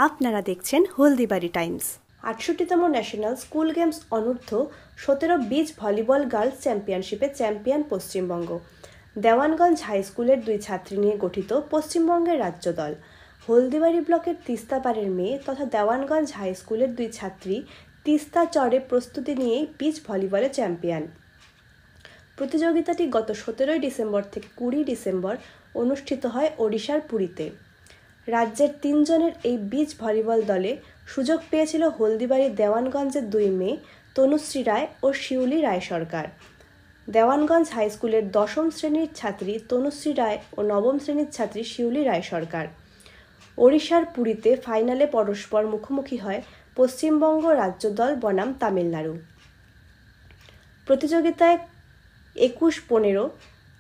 আপনারা দেখছেন হলদিবাড়ি টাইমস। ৬৮তম ন্যাশনাল স্কুল গেমস অনূর্ধ্ব ১৭ বিচ ভলিবল গার্লস চ্যাম্পিয়নশিপে চ্যাম্পিয়ন পশ্চিমবঙ্গ। দেওয়ানগঞ্জ হাই স্কুলের ২ ছাত্রী নিয়ে গঠিত পশ্চিমবঙ্গের রাজ্য দল হলদিবাড়ি ব্লকের তিস্তাপাড়ের মেয়ে তথা দেওয়ানগঞ্জ হাই স্কুলের ২ ছাত্রী তিস্তা চরে প্রস্তুতি নিয়েই বিচ ভলিবলে চ্যাম্পিয়ন। প্রতিযোগিতাটি গত ১৭ ডিসেম্বর থেকে ২০ ডিসেম্বর অনুষ্ঠিত হয় ওড়িশার পুরীতে। রাজ্যের ৩ জনের এই বিচ ভলিবল দলে সুযোগ পেয়েছিল হলদিবাড়ির দেওয়ানগঞ্জের ২ মেয়ে তনুশ্রী রায় ও শিউলি রায় সরকার। দেওয়ানগঞ্জ হাই স্কুলের ১০ম শ্রেণীর ছাত্রী তনুশ্রী রায় ও ৯ম শ্রেণীর ছাত্রী শিউলি রায় সরকার। ওড়িশার পুরীতে ফাইনালে পরস্পর মুখোমুখি হয় পশ্চিমবঙ্গ রাজ্য দল বনাম তামিলনাড়ু। প্রতিযোগিতায় ২১-১৫,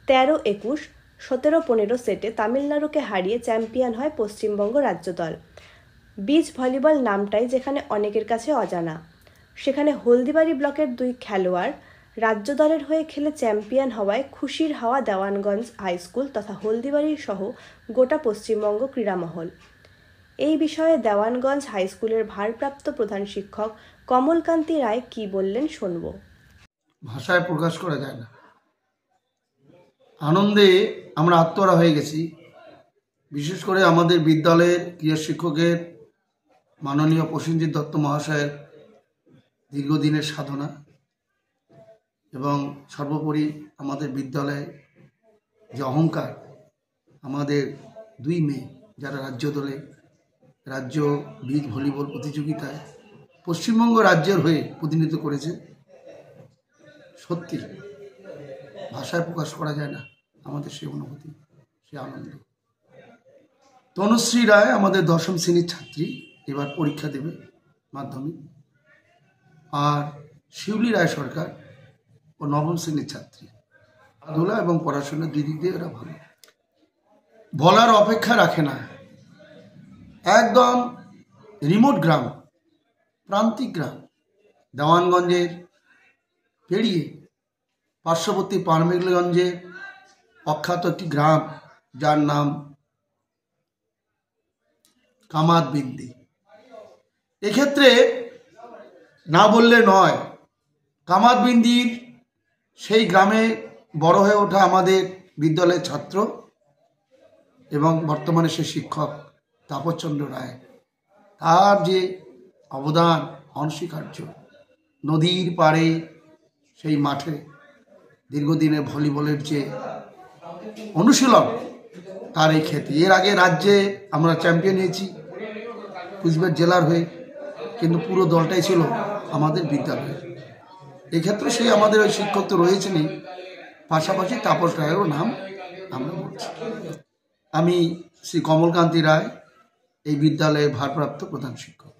১৩-২১, ১৭-১৫ সেটে তামিলনাড়ুকে হারিয়ে চ্যাম্পিয়ন হয় পশ্চিমবঙ্গ রাজ্য দল। বিচ ভলিবল নামটাই যেখানে অনেকের কাছে অজানা, সেখানে হলদিবাড়ি ব্লকের ২ খেলোয়াড় রাজ্য দলের হয়ে খেলে চ্যাম্পিয়ন হওয়ায় খুশির হাওয়া দেওয়ানগঞ্জ হাই স্কুল তথা হলদিবাড়ি সহ গোটা পশ্চিমবঙ্গ ক্রীড়ামহল। এই বিষয়ে দেওয়ানগঞ্জ হাই স্কুলের ভারপ্রাপ্ত প্রধান শিক্ষক কমলকান্তি রায় কি বললেন শুনব। ভাষায় প্রকাশ করা যায় না। আনন্দে আমরা আত্মহারা হয়ে গেছি। বিশেষ করে আমাদের বিদ্যালয়ের ক্রীড়া শিক্ষকের মাননীয় প্রসেনজিৎ দত্ত মহাশয়ের দীর্ঘদিনের সাধনা এবং সর্বোপরি আমাদের বিদ্যালয়ে যে অহংকার, আমাদের ২ মেয়ে যারা রাজ্য দলে রাজ্য বিচ ভলিবল প্রতিযোগিতায় পশ্চিমবঙ্গ রাজ্যের হয়ে প্রতিনিধিত্ব করেছে, সত্যি ভাষায় প্রকাশ করা যায় না আমাদের সেই অনুভূতি, সে আনন্দ। তনুশ্রী রায় আমাদের ১০ম শ্রেণীর ছাত্রী, এবার পরীক্ষা দেবে মাধ্যমিক। আর শিউলি রায় সরকার ও ৯ম শ্রেণীর ছাত্রী। খেলাধুলা এবং পড়াশোনা ২ দিক দিয়ে এরা ভালো, বলার অপেক্ষা রাখে না। একদম রিমোট গ্রাম, প্রান্তিক গ্রাম, দেওয়ানগঞ্জের পেরিয়ে পার্শ্ববর্তী পারমেগঞ্জে অখ্যাত একটি গ্রাম যার নাম কামাদবিন্দি। এক্ষেত্রে না বললে নয়, কামাদবিন্দির সেই গ্রামে বড় হয়ে ওঠা আমাদের বিদ্যালয়ের ছাত্র এবং বর্তমানে সে শিক্ষক তাপসচন্দ্র রায়, তার যে অবদান অনস্বীকার্য। নদীর পাড়ে সেই মাঠে দীর্ঘদিনের ভলিবলের যে অনুশীলন, তার এই খ্যাতি। এর আগে রাজ্যে আমরা চ্যাম্পিয়ন হয়েছি কুচবিহার জেলার হয়ে, কিন্তু পুরো দলটাই ছিল আমাদের বিদ্যালয়ের। এক্ষেত্রে সেই আমাদের ওই শিক্ষক তো রয়েছেনই, পাশাপাশি তাপস রায়েরও নাম আমরা বলছি। আমি শ্রী কমলকান্তি রায়, এই বিদ্যালয়ের ভারপ্রাপ্ত প্রধান শিক্ষক।